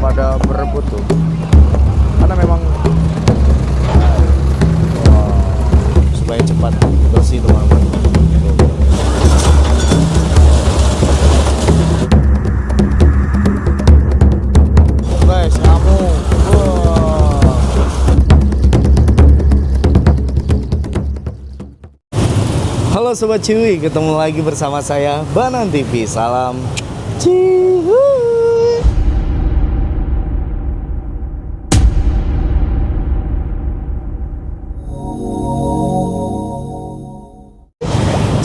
pada berebut tuh, karena memang supaya cepat bersih teman-teman. Guys, kamu halo Sobat Cuy, ketemu lagi bersama saya Banan TV. Salam Cihuy.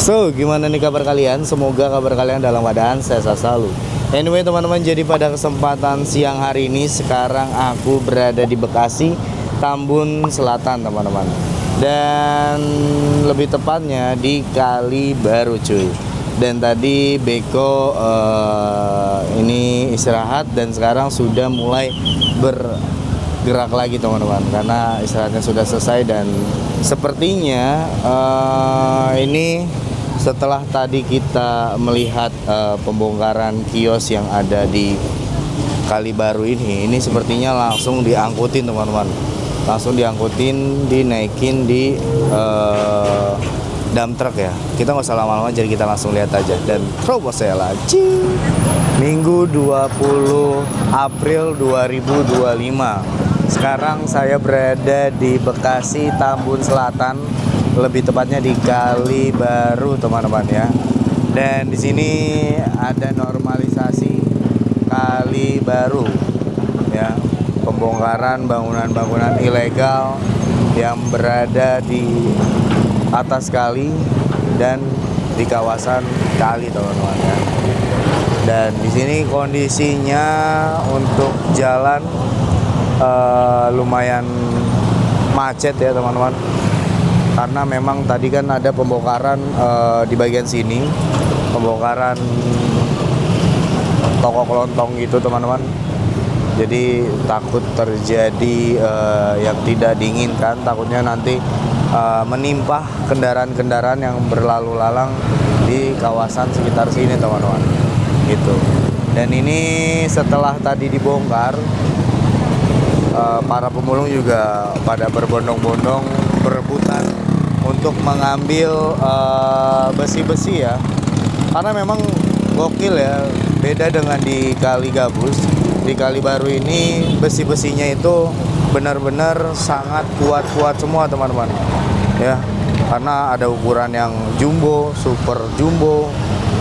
So, gimana nih kabar kalian? Semoga kabar kalian dalam keadaan sehat selalu. Anyway teman-teman, jadi pada kesempatan siang hari ini sekarang aku berada di Bekasi, Tambun Selatan teman-teman. Dan lebih tepatnya di Kali Baru cuy. Dan tadi Beko ini istirahat dan sekarang sudah mulai bergerak lagi teman-teman, karena istirahatnya sudah selesai. Dan sepertinya ini setelah tadi kita melihat pembongkaran kios yang ada di Kali Baru ini sepertinya langsung diangkutin teman-teman. Langsung diangkutin, dinaikin di dump truck ya. Kita nggak usah lama-lama, jadi kita langsung lihat aja. Dan terobos saya lagi. Minggu 20 April 2025. Sekarang saya berada di Bekasi, Tambun Selatan. Lebih tepatnya di Kali Baru teman-teman ya. Dan di sini ada normalisasi Kali Baru ya. Pembongkaran bangunan-bangunan ilegal yang berada di atas kali dan di kawasan kali teman-teman ya. Dan di sini kondisinya untuk jalan lumayan macet ya teman-teman. Karena memang tadi kan ada pembongkaran di bagian sini, pembongkaran toko kelontong gitu teman-teman. Jadi takut terjadi yang tidak diinginkan, takutnya nanti menimpa kendaraan-kendaraan yang berlalu lalang di kawasan sekitar sini teman-teman gitu. Dan ini setelah tadi dibongkar, para pemulung juga pada berbondong-bondong berebutan untuk mengambil besi-besi ya, karena memang gokil ya, beda dengan di Kali Gabus. Di Kali Baru ini besi-besinya itu benar-benar sangat kuat-kuat semua teman-teman ya, karena ada ukuran yang jumbo, super jumbo,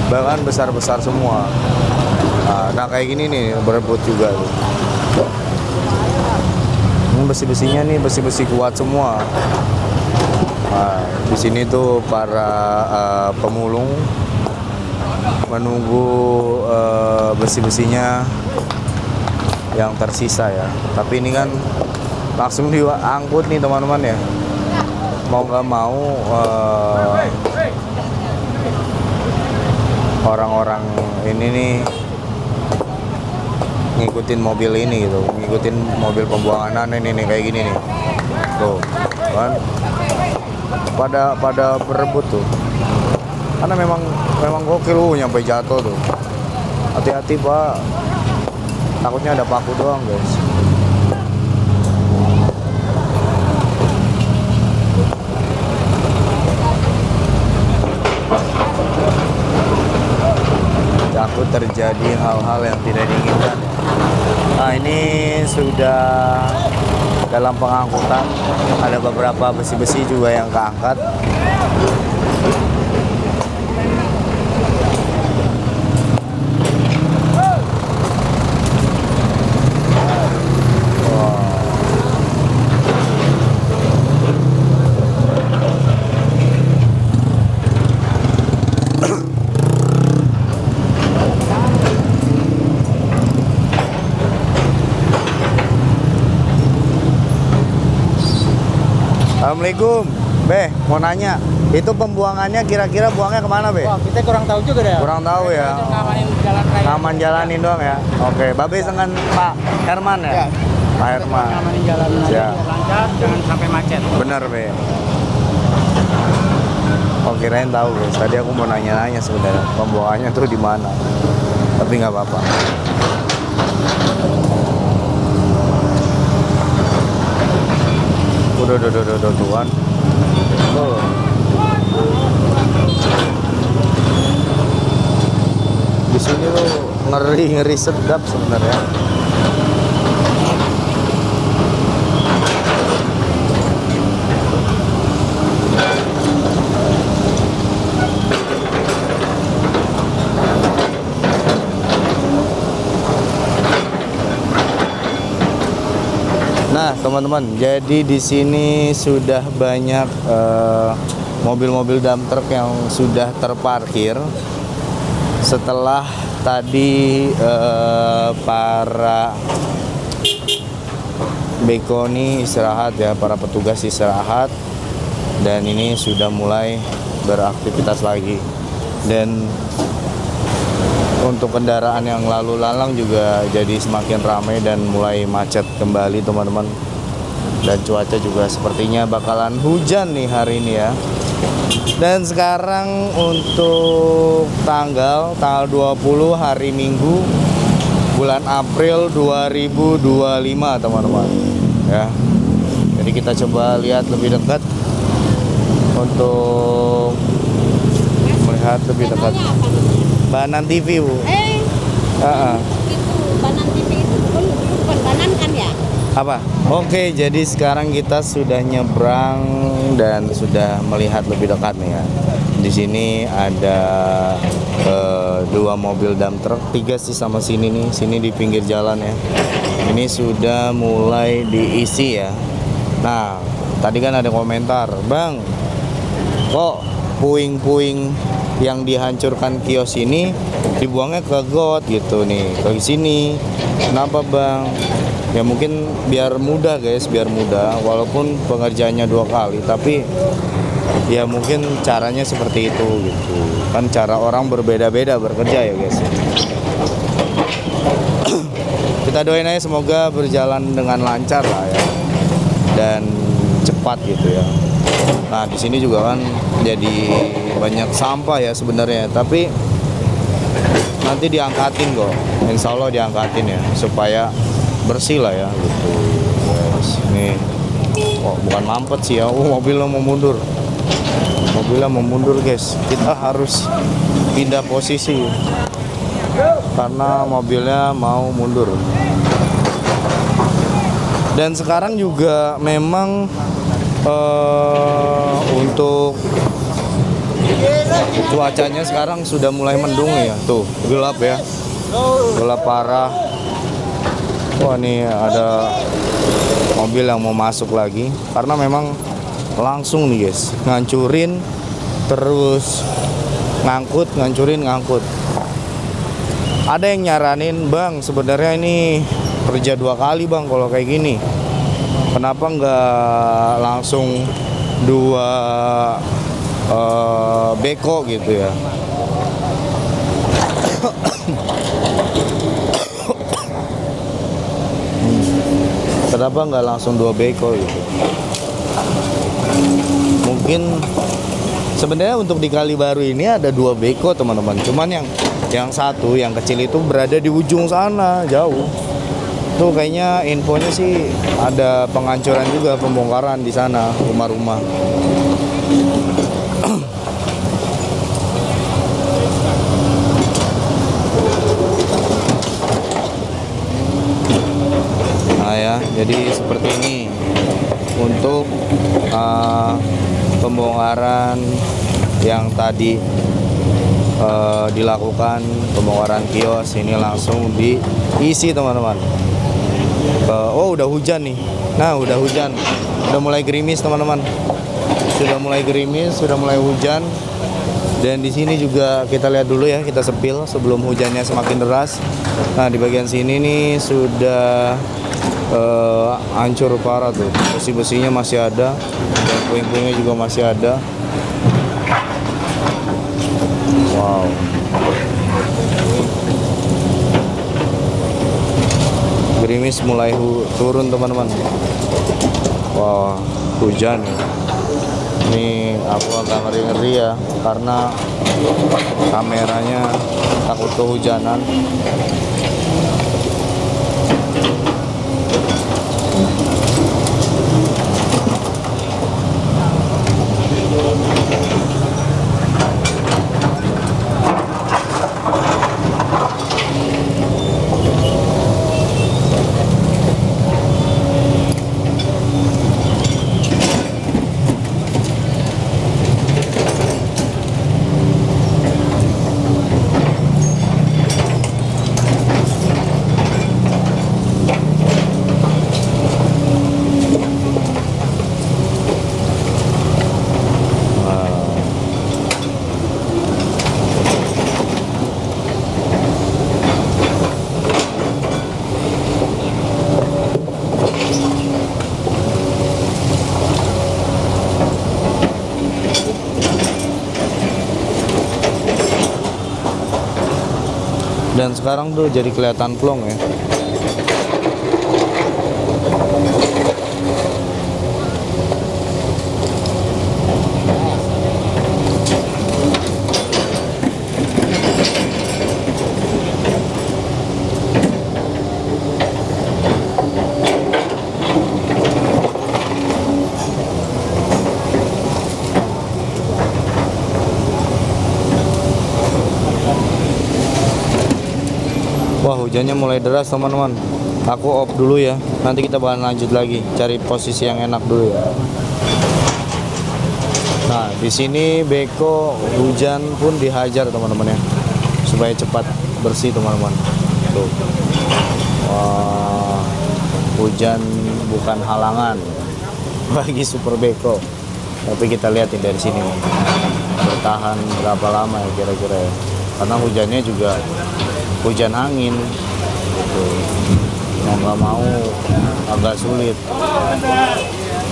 bahkan besar-besar semua. Nah kayak gini nih berebut juga tuh. Besi-besinya nih besi-besi kuat semua. Nah, di sini tuh para pemulung menunggu besi-besinya yang tersisa ya. Tapi ini kan langsung diangkut nih teman-teman ya. Mau nggak mau orang-orang ini nih ngikutin mobil ini gitu, ngikutin mobil pembuangan ini nih kayak gini nih. Tuh, kan? Pada berebut tuh. Karena memang gokil nyampe jatuh tuh. Hati-hati, Pak. Takutnya ada paku doang, guys. Takut terjadi hal-hal yang tidak diinginkan. Nah, ini sudah dalam pengangkutan. Ada beberapa besi-besi juga yang keangkat. Assalamualaikum, Be, mau nanya, itu pembuangannya kira-kira buangnya kemana, Be? Wah, kita kurang tahu juga deh. Kurang tahu ya. Ngamain jalan raya. Ngaman jalanin doang ya. Oke, Babe dengan Pak Herman ya? Ya. Pak Herman. Ngamanin jalan raya Ya. biar lancar, jangan sampai macet. Bener, Be. Oh, kirain tahu, guys. Tadi aku mau nanya-nanya sebenarnya pembuangannya tuh di mana. Tapi nggak apa-apa. Udah tuan. Oh. Di sini tuh ngeri sedap sebenarnya. Nah, teman-teman, jadi di sini sudah banyak mobil-mobil dump truck yang sudah terparkir setelah tadi para beko ini istirahat ya, para petugas istirahat, dan ini sudah mulai beraktivitas lagi. Dan untuk kendaraan yang lalu lalang juga jadi semakin ramai dan mulai macet kembali, teman-teman. Dan cuaca juga sepertinya bakalan hujan nih hari ini ya. Dan sekarang untuk tanggal 20 hari Minggu bulan April 2025, teman-teman. Ya. Jadi kita coba lihat lebih dekat untuk melihat lebih dekat. Banan TV, Bu. Itu Banan TV itu bukan Banan kan ya? Apa? Oke, jadi sekarang kita sudah nyebrang dan sudah melihat lebih dekat nih ya. Di sini ada 2 mobil dump truck, 3 sih sama sini nih. Sini di pinggir jalan ya. Ini sudah mulai diisi ya. Nah, tadi kan ada komentar, "Bang, kok puing-puing yang dihancurkan kios ini dibuangnya ke got gitu nih, ke sini. Kenapa, Bang?" Ya mungkin biar mudah guys, biar mudah. Walaupun pengerjaannya 2 kali, tapi ya mungkin caranya seperti itu gitu. Kan cara orang berbeda-beda bekerja ya guys. Kita doain aja semoga berjalan dengan lancar lah ya, dan cepat gitu ya. Nah, di sini juga kan jadi banyak sampah ya sebenarnya, tapi nanti diangkatin kok. Insya Allah diangkatin ya, supaya bersih lah ya gitu. Yes, nih. Oh, bukan mampet sih ya. Mobilnya mau mundur. Mobilnya mau mundur, guys. Kita harus pindah posisi karena mobilnya mau mundur. Dan sekarang juga memang untuk cuacanya sekarang sudah mulai mendung ya. Tuh, gelap ya. Gelap parah. Wah, ini ada mobil yang mau masuk lagi karena memang langsung nih guys, ngancurin terus ngangkut, ngancurin ngangkut. Ada yang nyaranin, "Bang, sebenarnya ini kerja 2 kali Bang kalau kayak gini. Kenapa nggak langsung 2 beko gitu ya?" Kenapa nggak langsung 2 beko gitu? Mungkin sebenarnya untuk di Kali Baru ini ada 2 beko teman-teman. Cuman yang satu, yang kecil itu berada di ujung sana jauh. Tuh kayaknya infonya sih ada penghancuran juga, pembongkaran di sana rumah-rumah. Nah ya, jadi seperti ini untuk pembongkaran yang tadi dilakukan, pembongkaran kios ini langsung diisi teman-teman. Oh, udah hujan nih. Nah, udah hujan, udah mulai gerimis teman-teman. Sudah mulai gerimis, sudah mulai hujan. Dan di sini juga kita lihat dulu ya, kita sepil sebelum hujannya semakin deras. Nah, di bagian sini nih sudah hancur parah tuh. Besi-besinya masih ada, dan puing-puingnya juga masih ada. Wow. Gerimis mulai turun teman-teman. Wah, hujan. Ini aku agak ngeri-ngeri ya, karena kameranya takut kehujanan. Dan sekarang tuh jadi kelihatan plong ya. Wah, hujannya mulai deras teman-teman. Aku off dulu ya. Nanti kita bakal lanjut lagi cari posisi yang enak dulu ya. Nah, di sini beko hujan pun dihajar teman-teman ya. Supaya cepat bersih teman-teman. Tuh. Wah, hujan bukan halangan bagi super beko. Tapi kita lihat nih dari sini nih. Bertahan berapa lama ya kira-kira ya. Karena hujannya juga hujan angin gitu. Mau nggak mau agak sulit.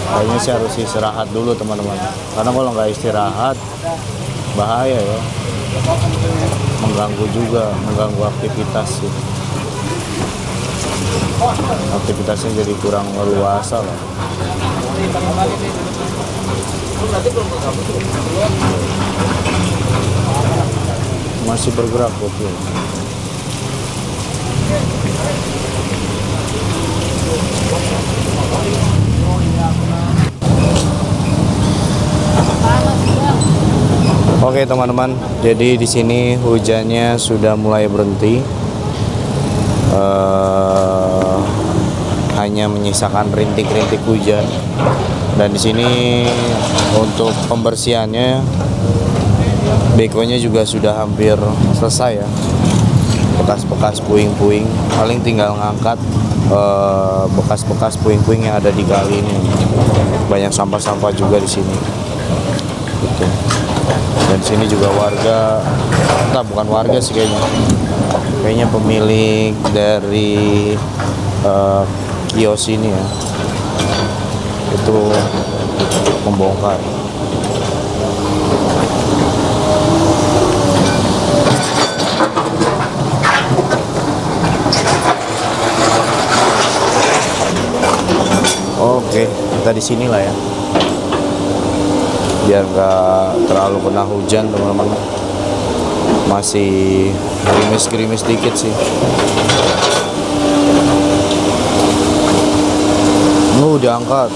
Kayaknya sih harus istirahat dulu teman-teman, karena kalau nggak istirahat bahaya ya, mengganggu juga, mengganggu aktivitas sih. Aktivitasnya jadi kurang leluasa lah. Masih bergerak oke. Oke teman-teman, jadi di sini hujannya sudah mulai berhenti. Hanya menyisakan rintik-rintik hujan. Dan di sini untuk pembersihannya, bekonya juga sudah hampir selesai ya. Bekas-bekas puing-puing, paling tinggal ngangkat bekas-bekas puing-puing yang ada di kali ini. Banyak sampah-sampah juga di sini. Gitu. Dan sini juga warga, entah bukan warga sih kayaknya pemilik dari kios ini ya, itu membongkar. Oke, kita di sini lah ya, biar nggak terlalu kena hujan teman-teman. Masih gerimis-gerimis dikit sih. Diangkat.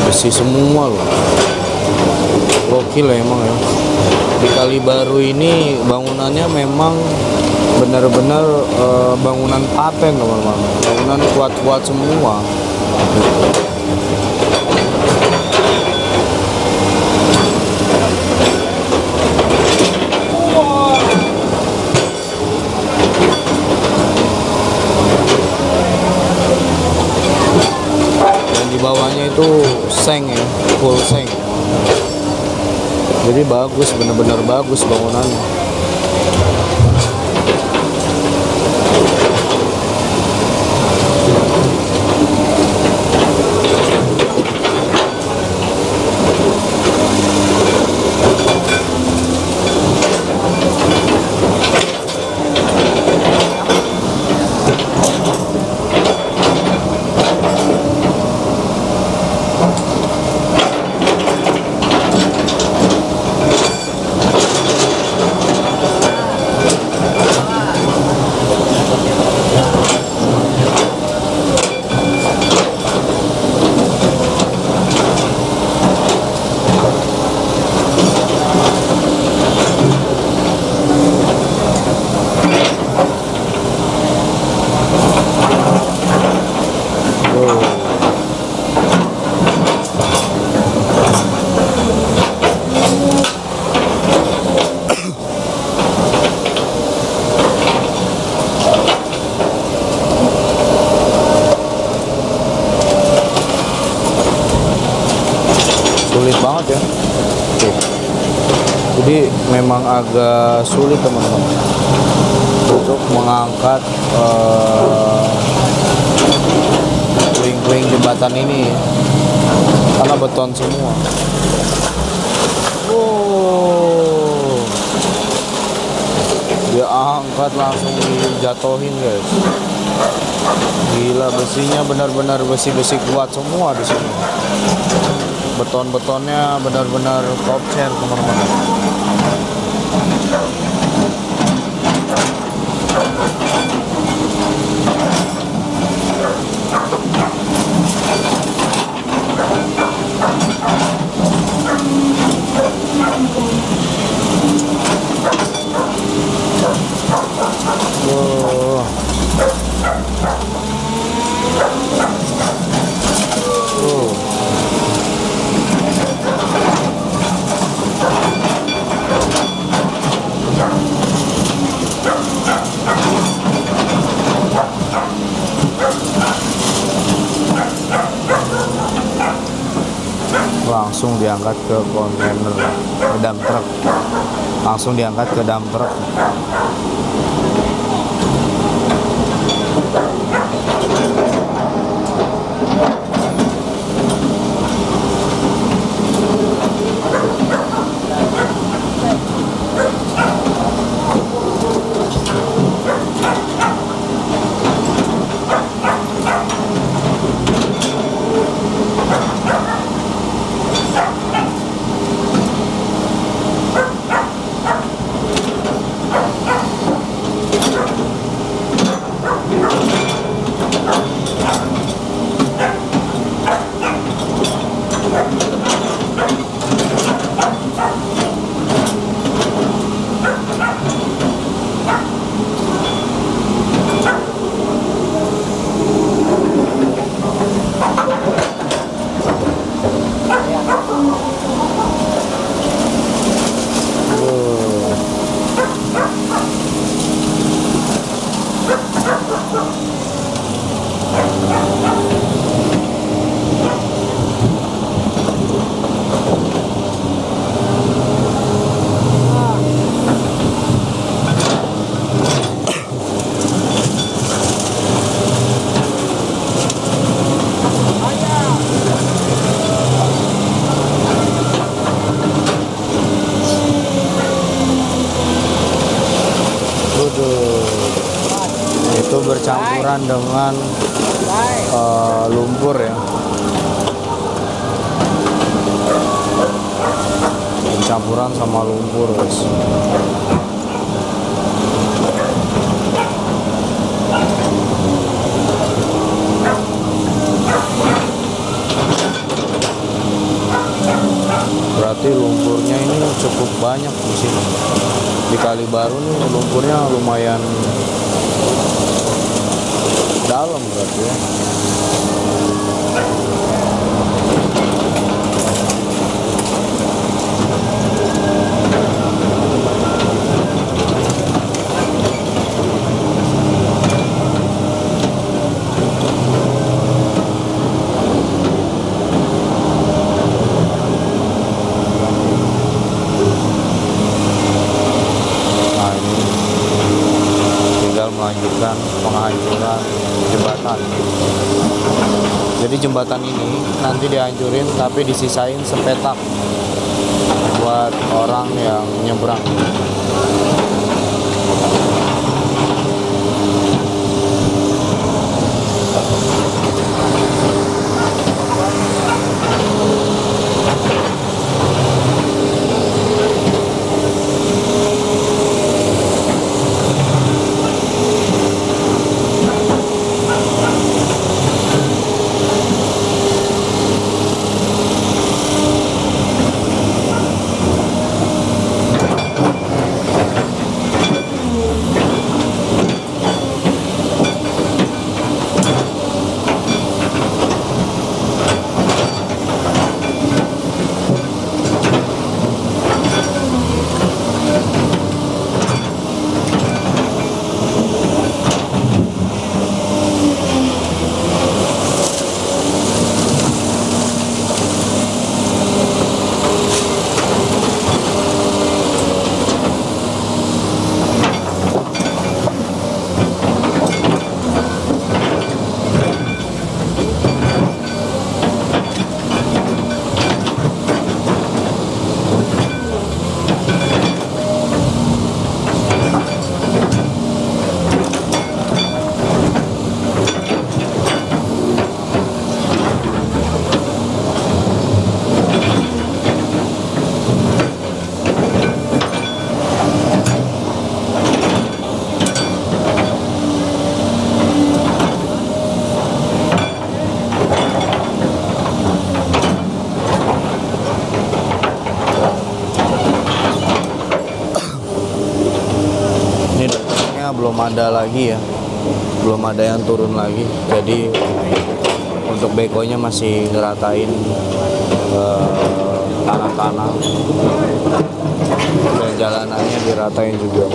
Bersih semua loh, gokil ya emang ya. Di Kali Baru ini bangunannya memang benar-benar bangunan paten teman-teman, bangunan kuat-kuat semua. Di bawahnya itu seng ya, full seng. Jadi bagus, benar-benar bagus bangunannya. ya. Oke. Jadi memang agak sulit teman-teman untuk mengangkat puing-puing jembatan ini karena beton semua. Wow, dia angkat langsung dijatuhin guys. Gila, besinya benar-benar besi-besi kuat semua di sini. Beton-betonnya benar-benar top tier teman-teman. Oh. Oh. Langsung diangkat ke kontainer, ke dump truck. Langsung diangkat ke dump truck. Itu bercampuran dengan lumpur ya, bercampuran sama lumpur guys. Berarti lumpurnya ini cukup banyak di sini. Di Kalibaru nih lumpurnya lumayan dalam berarti ya. Nah ini tinggal melanjutkan penghancuran jembatan. Jadi jembatan ini nanti dihancurin tapi disisain sepetak buat orang yang nyebrang. ada lagi ya, belum ada yang turun lagi. Jadi untuk bekonya masih ngeratain tanah-tanah dan jalanannya diratain juga.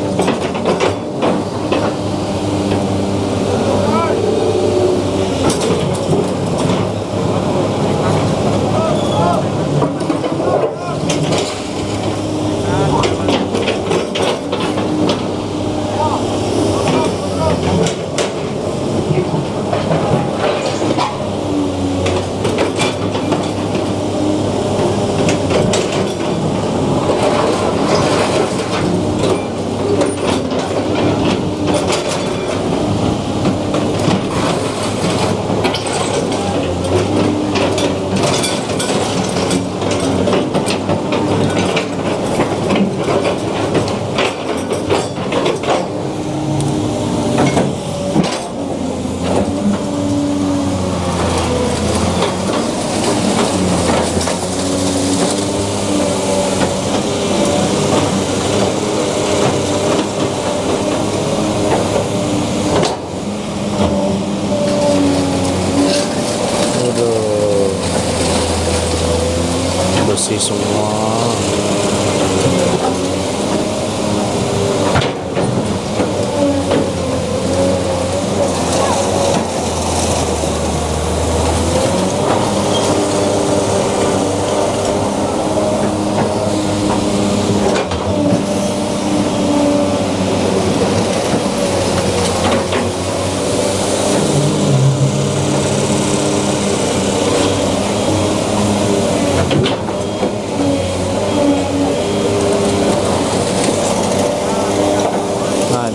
Bersih semua.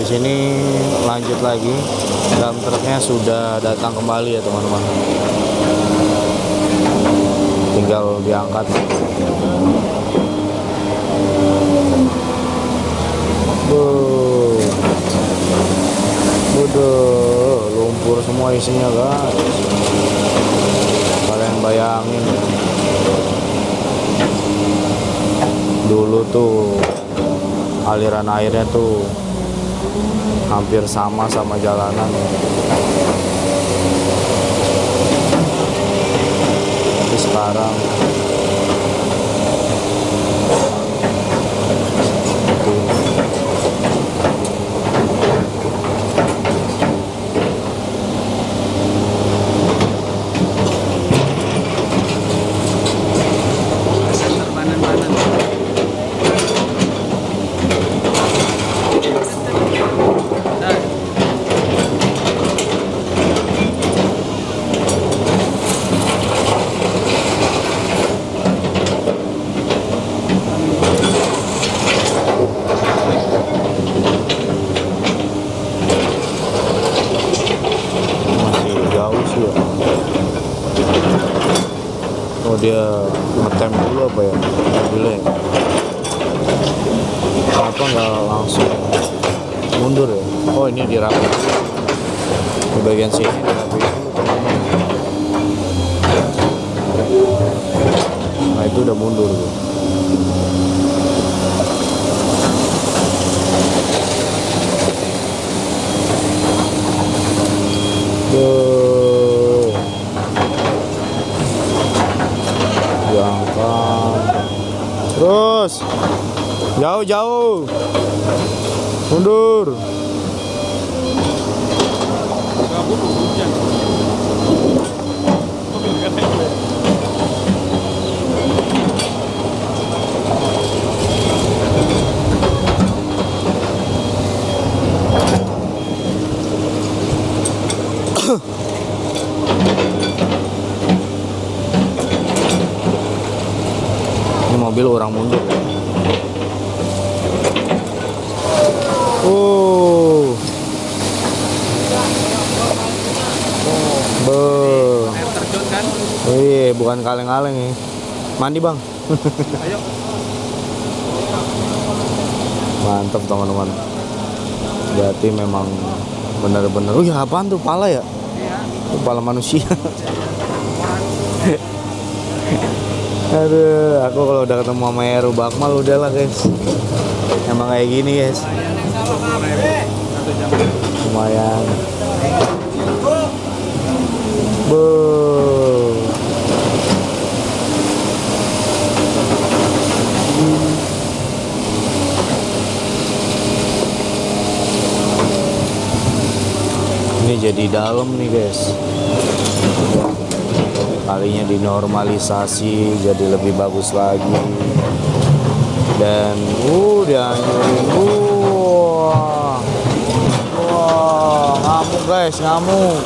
Sini lanjut lagi, dam truknya sudah datang kembali ya teman-teman, tinggal diangkat. Waduh, lumpur semua isinya guys, kalian bayangin ya. Dulu tuh aliran airnya tuh hampir sama jalanan, tapi sekarang dia ngetem dulu apa ya mobilnya ya? Kenapa nggak langsung mundur ya? Oh ini dirapiin di bagian sini, dirapiin nah itu udah mundur tuh. Terus jauh mundur. Ini mobil orang mundur ya. Air terjun kan? Iya, bukan kaleng-kaleng ya. Mandi bang. Ayo. Mantap teman-teman. Berarti memang benar-benar. Oh ya apaan tuh, pala ya? Iya. Itu pala manusia. Aduh, aku kalau udah ketemu sama Heru Bakmal udah lah guys. Emang kayak gini guys. 1 jam. lumayan. Bo. Ini jadi dalam nih guys. Kalinya dinormalisasi jadi lebih bagus lagi. Dan dihancurin. Wah, ngamuk guys, ngamuk.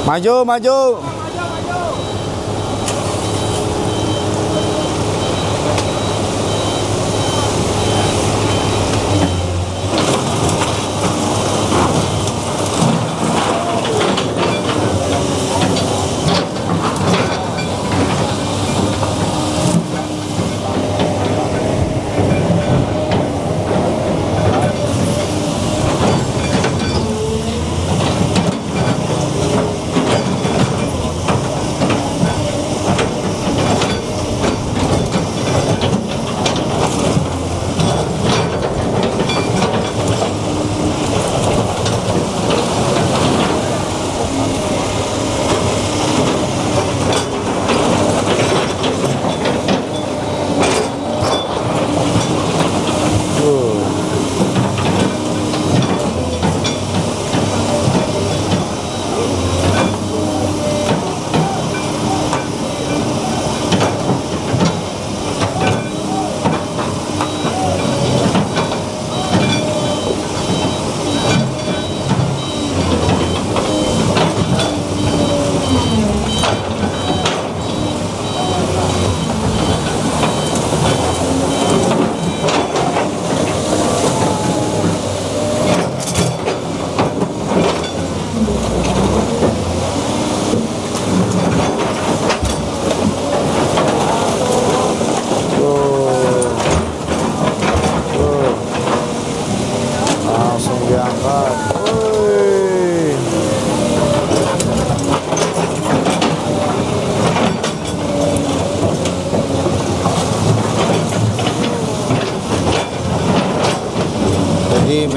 Maju, maju.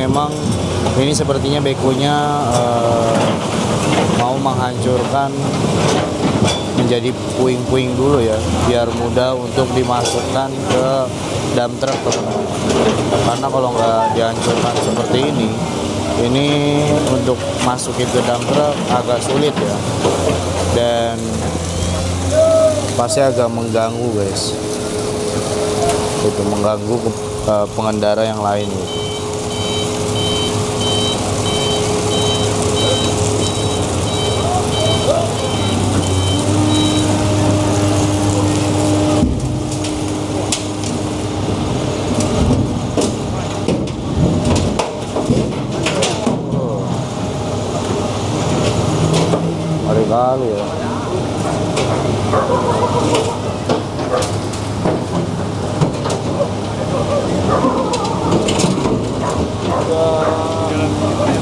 memang ini sepertinya bekonya mau menghancurkan menjadi puing-puing dulu ya, biar mudah untuk dimasukkan ke dump truck teman-teman. Karena kalau nggak dihancurkan seperti ini untuk masukin ke dump truck agak sulit ya, dan pasti agak mengganggu guys, itu mengganggu pengendara yang lain gitu. Hari kali ya.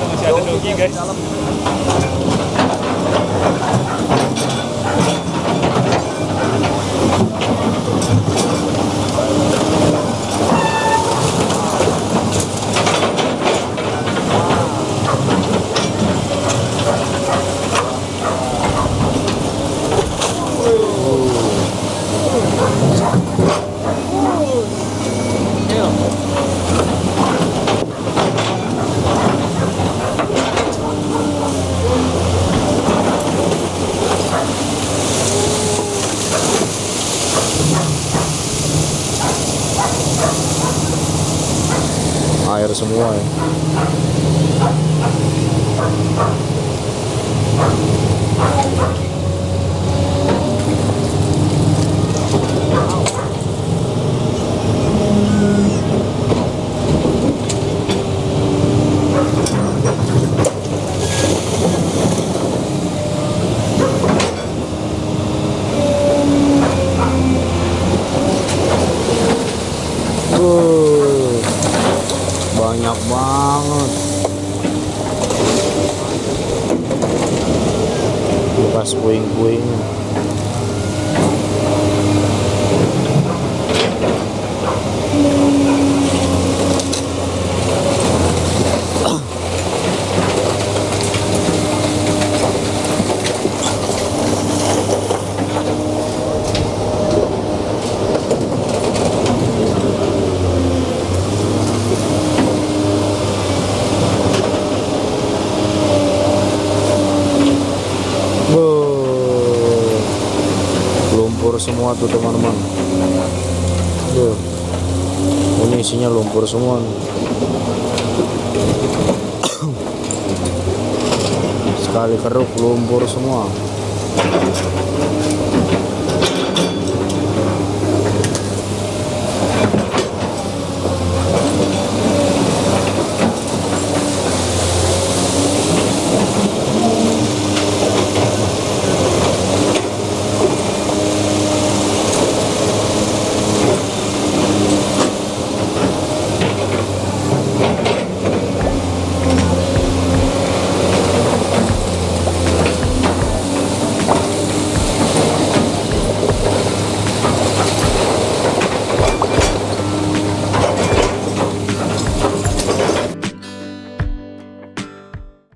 Masih ada dogi guys. Air semua ya. Banyak banget bekas puing-puing. Lumpur semua tuh teman-teman. Ini isinya lumpur semua nih. Sekali keruk lumpur semua.